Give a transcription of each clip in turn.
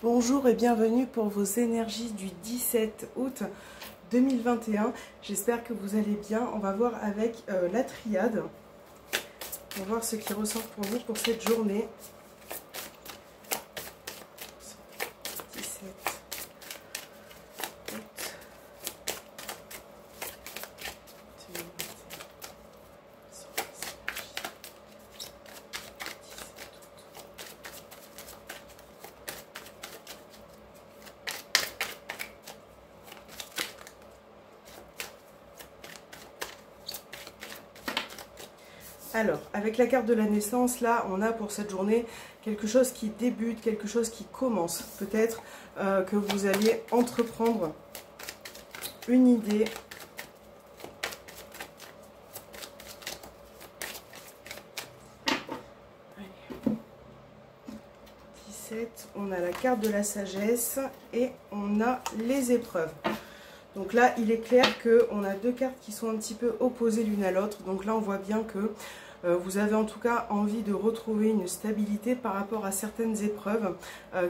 Bonjour et bienvenue pour vos énergies du 17 août 2021. J'espère que vous allez bien. On va voir avec la triade. On va voir ce qui ressort pour vous pour cette journée. 17 août 2021. Alors, avec la carte de la naissance, là, on a pour cette journée quelque chose qui débute, quelque chose qui commence. Peut-être que vous allez entreprendre une idée. Allez. 17, on a la carte de la sagesse et on a les épreuves. Donc là, il est clair qu'on a deux cartes qui sont un petit peu opposées l'une à l'autre. Donc là, on voit bien que vous avez en tout cas envie de retrouver une stabilité par rapport à certaines épreuves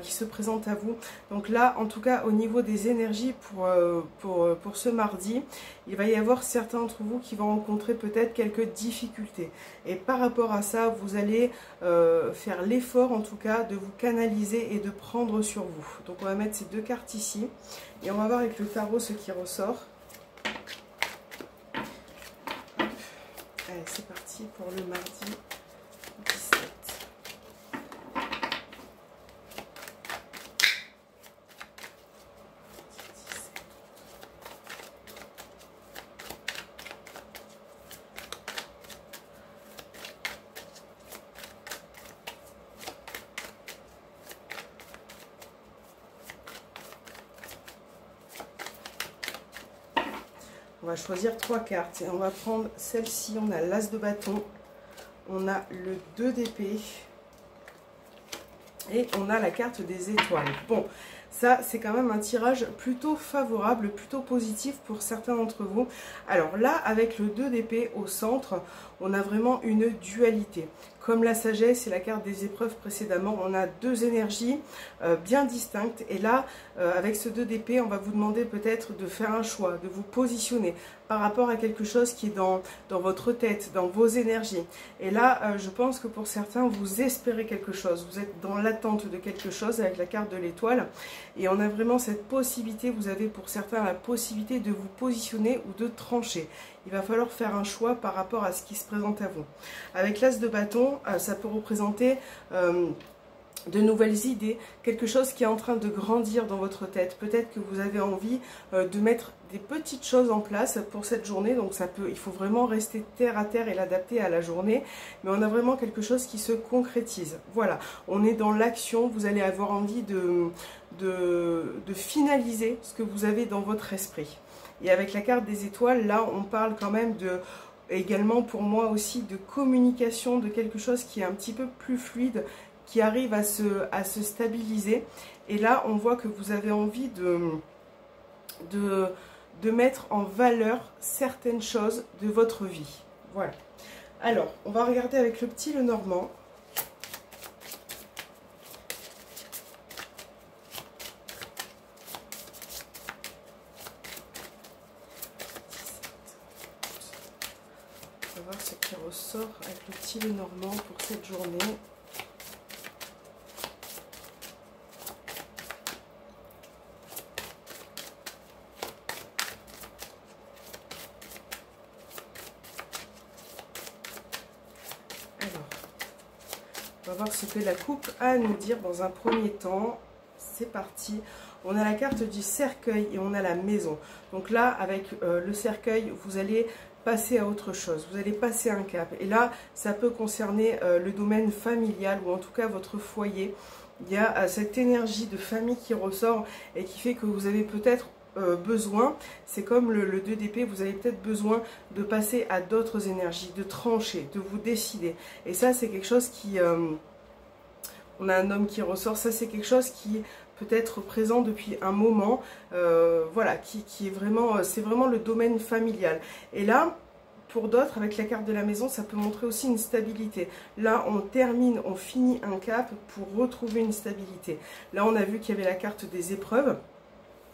qui se présentent à vous. Donc là, en tout cas, au niveau des énergies pour ce mardi, il va y avoir certains d'entre vous qui vont rencontrer peut-être quelques difficultés. Et par rapport à ça, vous allez faire l'effort en tout cas de vous canaliser et de prendre sur vous. Donc on va mettre ces deux cartes ici. Et on va voir avec le tarot ce qui ressort. Allez, c'est parti pour le mardi 17. On va choisir trois cartes et on va prendre celle-ci. On a l'As de bâton, on a le 2 d'épée et on a la carte des étoiles. Bon, ça c'est quand même un tirage plutôt favorable, plutôt positif pour certains d'entre vous. Alors là, avec le 2 d'épée au centre, on a vraiment une dualité. Comme la sagesse et la carte des épreuves précédemment, on a deux énergies bien distinctes. Et là, avec ce 2 d'épée, on va vous demander peut-être de faire un choix, de vous positionner par rapport à quelque chose qui est dans votre tête, dans vos énergies. Et là, je pense que pour certains, vous espérez quelque chose. Vous êtes dans l'attente de quelque chose avec la carte de l'étoile. Et on a vraiment cette possibilité, vous avez pour certains la possibilité de vous positionner ou de trancher. Il va falloir faire un choix par rapport à ce qui se présente à vous. Avec l'As de bâton, ça peut représenter de nouvelles idées, quelque chose qui est en train de grandir dans votre tête. Peut-être que vous avez envie de mettre des petites choses en place pour cette journée. Donc il faut vraiment rester terre à terre et l'adapter à la journée. Mais on a vraiment quelque chose qui se concrétise. Voilà, on est dans l'action. Vous allez avoir envie de finaliser ce que vous avez dans votre esprit. Et avec la carte des étoiles, là, on parle quand même également pour moi aussi de communication, de quelque chose qui est un petit peu plus fluide, qui arrive à se stabiliser. Et là, on voit que vous avez envie de mettre en valeur certaines choses de votre vie. Voilà. Alors, on va regarder avec le petit Lenormand. On va voir ce qui ressort avec le petit Lenormand pour cette journée. On va voir ce que la coupe a à nous dire dans un premier temps. C'est parti. On a la carte du cercueil et on a la maison. Donc là, avec le cercueil, vous allez passer à autre chose. Vous allez passer un cap. Et là, ça peut concerner le domaine familial ou en tout cas votre foyer. Il y a cette énergie de famille qui ressort et qui fait que vous avez peut-être besoin, c'est comme le 2 d'épée, vous avez peut-être besoin de passer à d'autres énergies, de trancher, de vous décider. Et ça, c'est quelque chose qui... on a un homme qui ressort, ça c'est quelque chose qui peut être présent depuis un moment, voilà, qui est vraiment, c'est vraiment le domaine familial. Et là, pour d'autres, avec la carte de la maison, ça peut montrer aussi une stabilité. Là, on termine, on finit un cap pour retrouver une stabilité. Là, on a vu qu'il y avait la carte des épreuves,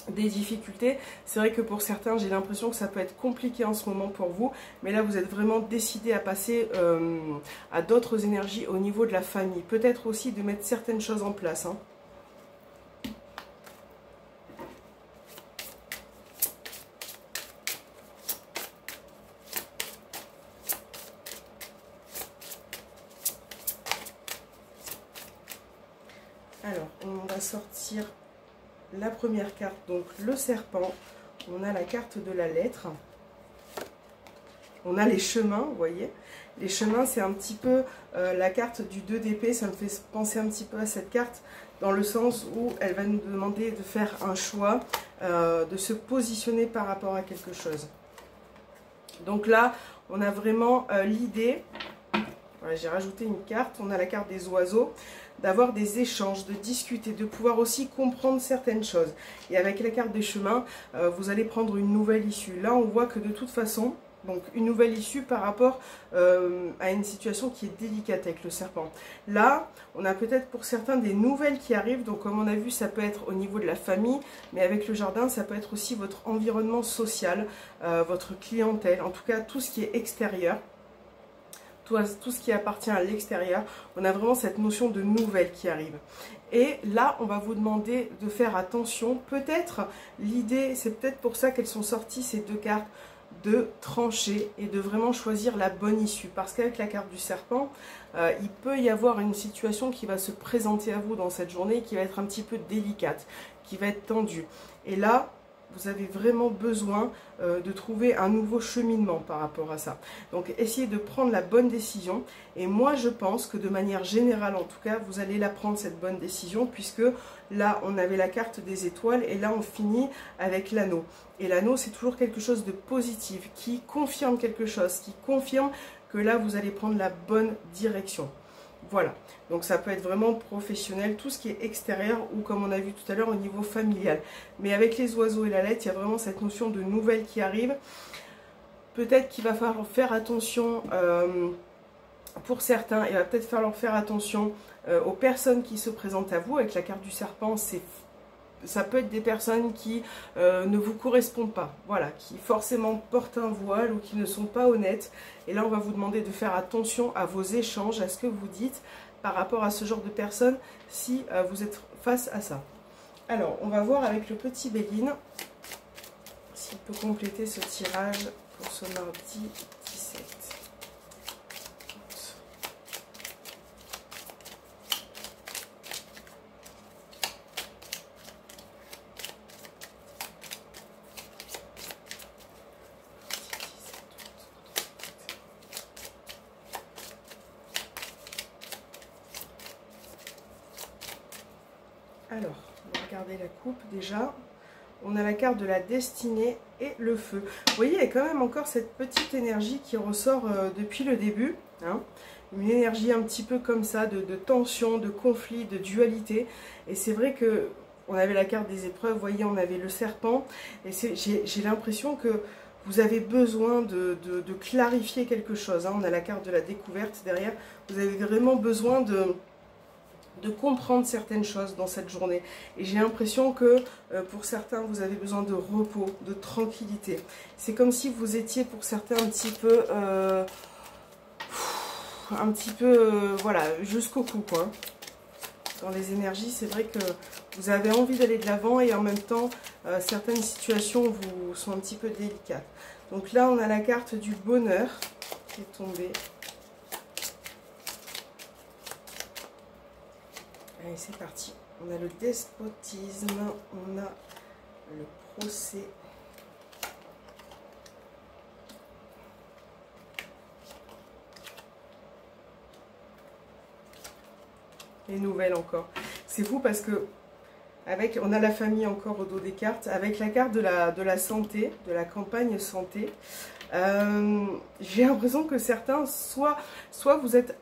des difficultés. C'est vrai que pour certains, j'ai l'impression que ça peut être compliqué en ce moment pour vous, mais là, vous êtes vraiment décidé à passer à d'autres énergies au niveau de la famille. Peut-être aussi de mettre certaines choses en place, hein. Alors, on va sortir la première carte, donc le serpent. On a la carte de la lettre. On a les chemins, vous voyez. Les chemins, c'est un petit peu la carte du 2 d'épée. Ça me fait penser un petit peu à cette carte, dans le sens où elle va nous demander de faire un choix, de se positionner par rapport à quelque chose. Donc là, on a vraiment l'idée... Voilà, j'ai rajouté une carte, on a la carte des oiseaux, d'avoir des échanges, de discuter, de pouvoir aussi comprendre certaines choses. Et avec la carte des chemins, vous allez prendre une nouvelle issue. Là, on voit que de toute façon, donc une nouvelle issue par rapport à une situation qui est délicate avec le serpent. Là, on a peut-être pour certains des nouvelles qui arrivent. Donc comme on a vu, ça peut être au niveau de la famille, mais avec le jardin, ça peut être aussi votre environnement social, votre clientèle, en tout cas tout ce qui est extérieur. Tout ce qui appartient à l'extérieur, on a vraiment cette notion de nouvelle qui arrive. Et là, on va vous demander de faire attention. Peut-être, l'idée, c'est peut-être pour ça qu'elles sont sorties ces deux cartes, de trancher et de vraiment choisir la bonne issue. Parce qu'avec la carte du serpent, il peut y avoir une situation qui va se présenter à vous dans cette journée, qui va être un petit peu délicate, qui va être tendue. Et là, vous avez vraiment besoin de trouver un nouveau cheminement par rapport à ça. Donc, essayez de prendre la bonne décision. Et moi, je pense que de manière générale, en tout cas, vous allez la prendre, cette bonne décision, puisque là, on avait la carte des étoiles et là, on finit avec l'anneau. Et l'anneau, c'est toujours quelque chose de positif, qui confirme quelque chose, qui confirme que là, vous allez prendre la bonne direction. Voilà, donc ça peut être vraiment professionnel, tout ce qui est extérieur ou comme on a vu tout à l'heure au niveau familial. Mais avec les oiseaux et la lettre, il y a vraiment cette notion de nouvelle qui arrive. Peut-être qu'il va falloir faire attention, pour certains, il va peut-être falloir faire attention aux personnes qui se présentent à vous. Avec la carte du serpent, ça peut être des personnes qui ne vous correspondent pas, voilà, qui forcément portent un voile ou qui ne sont pas honnêtes. Et là, on va vous demander de faire attention à vos échanges, à ce que vous dites par rapport à ce genre de personnes si vous êtes face à ça. Alors, on va voir avec le petit Béline s'il peut compléter ce tirage pour ce mardi 17. Alors, on va regarder la coupe déjà. On a la carte de la destinée et le feu. Vous voyez, il y a quand même encore cette petite énergie qui ressort depuis le début, hein. Une énergie un petit peu comme ça, de tension, de conflit, de dualité. Et c'est vrai que on avait la carte des épreuves, vous voyez, on avait le serpent. Et j'ai l'impression que vous avez besoin de clarifier quelque chose, hein. On a la carte de la découverte derrière. Vous avez vraiment besoin de comprendre certaines choses dans cette journée. Et j'ai l'impression que pour certains, vous avez besoin de repos, de tranquillité. C'est comme si vous étiez pour certains un petit peu, voilà, jusqu'au cou, quoi. Dans les énergies, c'est vrai que vous avez envie d'aller de l'avant et en même temps, certaines situations vous sont un petit peu délicates. Donc là, on a la carte du bonheur qui est tombée. Allez, c'est parti. On a le despotisme, on a le procès. Les nouvelles encore. C'est fou parce que on a la famille encore au dos des cartes. Avec la carte de la santé, de la campagne santé, j'ai l'impression que certains, soit vous êtes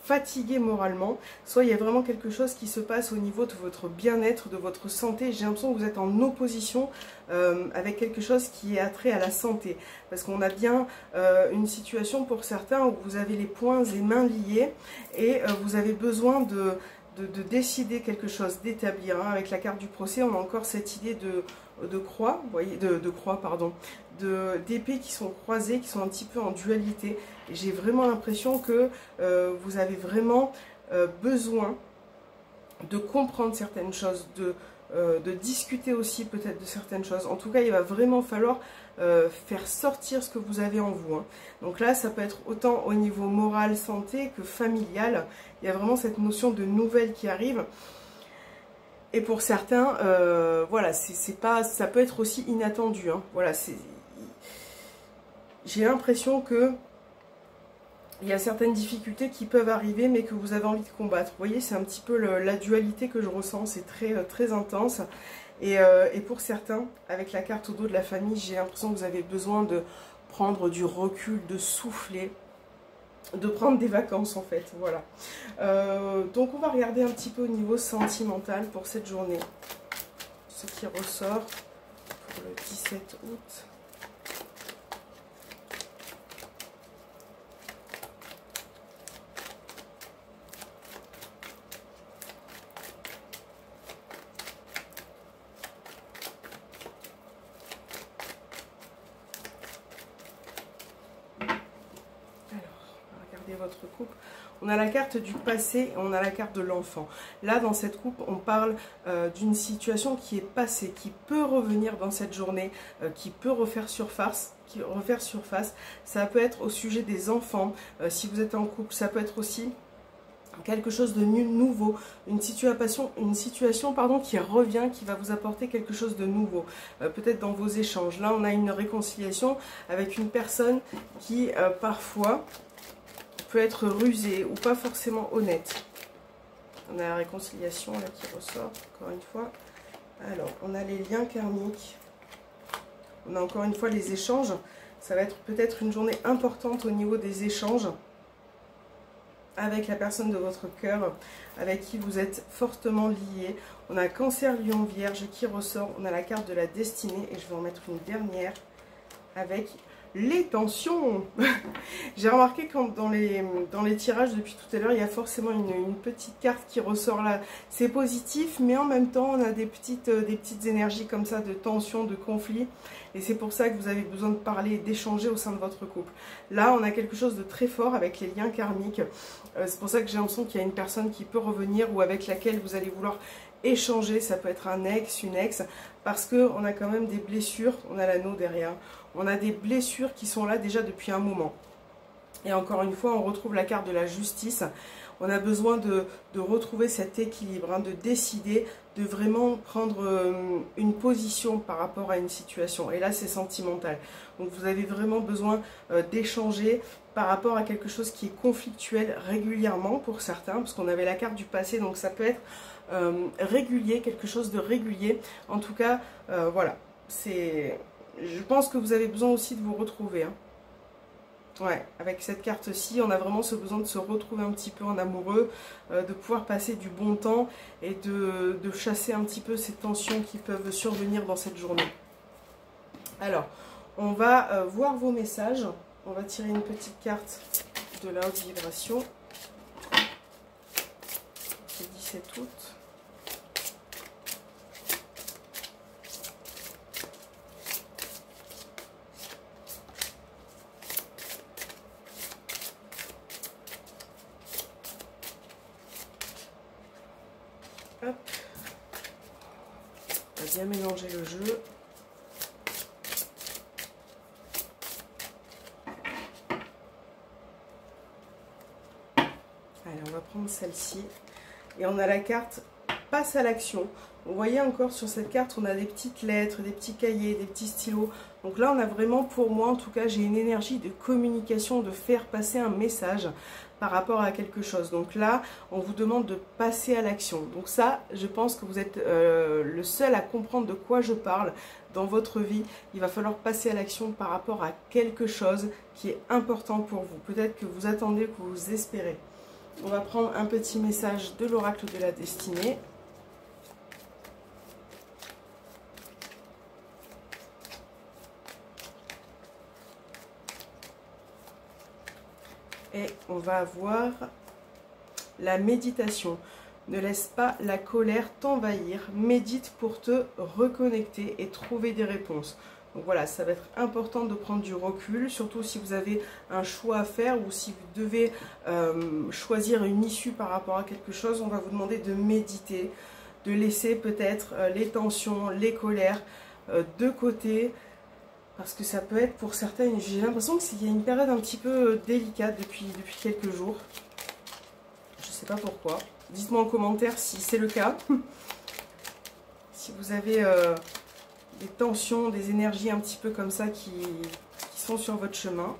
fatigué moralement, soit il y a vraiment quelque chose qui se passe au niveau de votre bien-être, de votre santé. J'ai l'impression que vous êtes en opposition avec quelque chose qui est attrait à la santé. Parce qu'on a bien une situation pour certains où vous avez les poings et mains liés et vous avez besoin de décider quelque chose, d'établir. Hein. Avec la carte du procès, on a encore cette idée de croix, vous voyez, de croix, pardon, d'épées qui sont croisées, qui sont un petit peu en dualité. Et j'ai vraiment l'impression que vous avez vraiment besoin de comprendre certaines choses, de discuter aussi peut-être de certaines choses. En tout cas, il va vraiment falloir faire sortir ce que vous avez en vous. Hein. Donc là, ça peut être autant au niveau moral, santé que familial. Il y a vraiment cette notion de nouvelle qui arrive. Et pour certains, voilà, ça peut être aussi inattendu. Hein. Voilà, j'ai l'impression que il y a certaines difficultés qui peuvent arriver, mais que vous avez envie de combattre. Vous voyez, c'est un petit peu la dualité que je ressens. C'est très intense. Et pour certains, avec la carte au dos de la famille, j'ai l'impression que vous avez besoin de prendre du recul, de souffler, de prendre des vacances en fait, voilà. Donc on va regarder un petit peu au niveau sentimental pour cette journée. Ce qui ressort pour le 17 août. Votre couple, on a la carte du passé et on a la carte de l'enfant. Là dans cette coupe on parle d'une situation qui est passée, qui peut revenir dans cette journée, qui peut refaire surface, ça peut être au sujet des enfants, si vous êtes en couple, ça peut être aussi quelque chose de nouveau, une situation qui revient, qui va vous apporter quelque chose de nouveau, peut-être dans vos échanges. Là on a une réconciliation avec une personne qui parfois peut être rusé ou pas forcément honnête. On a la réconciliation là qui ressort encore une fois. Alors on a les liens karmiques, on a encore une fois les échanges. Ça va être peut-être une journée importante au niveau des échanges avec la personne de votre cœur, avec qui vous êtes fortement lié. On a Cancer, Lion, Vierge qui ressort. On a la carte de la destinée et je vais en mettre une dernière avec les tensions. J'ai remarqué que dans les tirages depuis tout à l'heure, il y a forcément une petite carte qui ressort là. C'est positif, mais en même temps, on a des petites énergies comme ça de tension, de conflit. Et c'est pour ça que vous avez besoin de parler, d'échanger au sein de votre couple. Là, on a quelque chose de très fort avec les liens karmiques. C'est pour ça que j'ai l'impression qu'il y a une personne qui peut revenir ou avec laquelle vous allez vouloir échanger. Ça peut être un ex, une ex, parce qu'on a quand même des blessures. On a l'anneau derrière. On a des blessures qui sont là déjà depuis un moment. Et encore une fois, on retrouve la carte de la justice. On a besoin de retrouver cet équilibre, hein, de décider, de vraiment prendre une position par rapport à une situation. Et là, c'est sentimental. Donc, vous avez vraiment besoin d'échanger par rapport à quelque chose qui est conflictuel régulièrement pour certains, parce qu'on avait la carte du passé, donc ça peut être régulier, quelque chose de régulier. En tout cas, voilà, je pense que vous avez besoin aussi de vous retrouver. Hein. Ouais, avec cette carte-ci, on a vraiment ce besoin de se retrouver un petit peu en amoureux, de pouvoir passer du bon temps et de chasser un petit peu ces tensions qui peuvent survenir dans cette journée. Alors, on va voir vos messages. On va tirer une petite carte de la haute vibration. C'est 17 août. Hop. On va bien mélanger le jeu. Allez, on va prendre celle-ci. Et on a la carte passe à l'action. Vous voyez encore sur cette carte, on a des petites lettres, des petits cahiers, des petits stylos. Donc là, on a vraiment, pour moi en tout cas, j'ai une énergie de communication, de faire passer un message par rapport à quelque chose. Donc là, on vous demande de passer à l'action. Donc ça, je pense que vous êtes le seul à comprendre de quoi je parle dans votre vie. Il va falloir passer à l'action par rapport à quelque chose qui est important pour vous. Peut-être que vous attendez, que vous espérez. On va prendre un petit message de l'oracle de la destinée. Et on va avoir la méditation. Ne laisse pas la colère t'envahir. Médite pour te reconnecter et trouver des réponses. Donc voilà, ça va être important de prendre du recul, surtout si vous avez un choix à faire ou si vous devez choisir une issue par rapport à quelque chose. On va vous demander de méditer, de laisser peut-être les tensions, les colères de côté. Parce que ça peut être pour certains, j'ai l'impression qu'il y a une période un petit peu délicate depuis quelques jours. Je ne sais pas pourquoi. Dites-moi en commentaire si c'est le cas. Si vous avez des tensions, des énergies un petit peu comme ça qui sont sur votre chemin.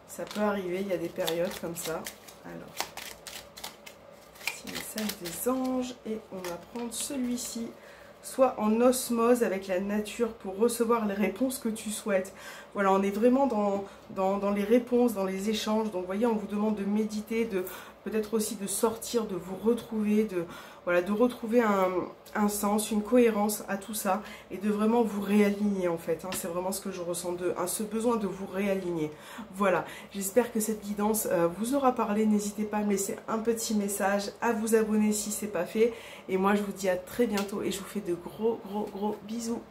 Ça peut arriver, il y a des périodes comme ça. Alors, petit message des anges et on va prendre celui-ci. Soit en osmose avec la nature pour recevoir les réponses que tu souhaites. Voilà, on est vraiment dans les réponses, dans les échanges. Donc, vous voyez, on vous demande de méditer, de peut-être aussi de sortir, de vous retrouver, de retrouver un sens, une cohérence à tout ça et de vraiment vous réaligner en fait. C'est vraiment ce que je ressens, ce besoin de vous réaligner. Voilà, j'espère que cette guidance vous aura parlé. N'hésitez pas à me laisser un petit message, à vous abonner si ce n'est pas fait. Et moi, je vous dis à très bientôt et je vous fais de gros bisous.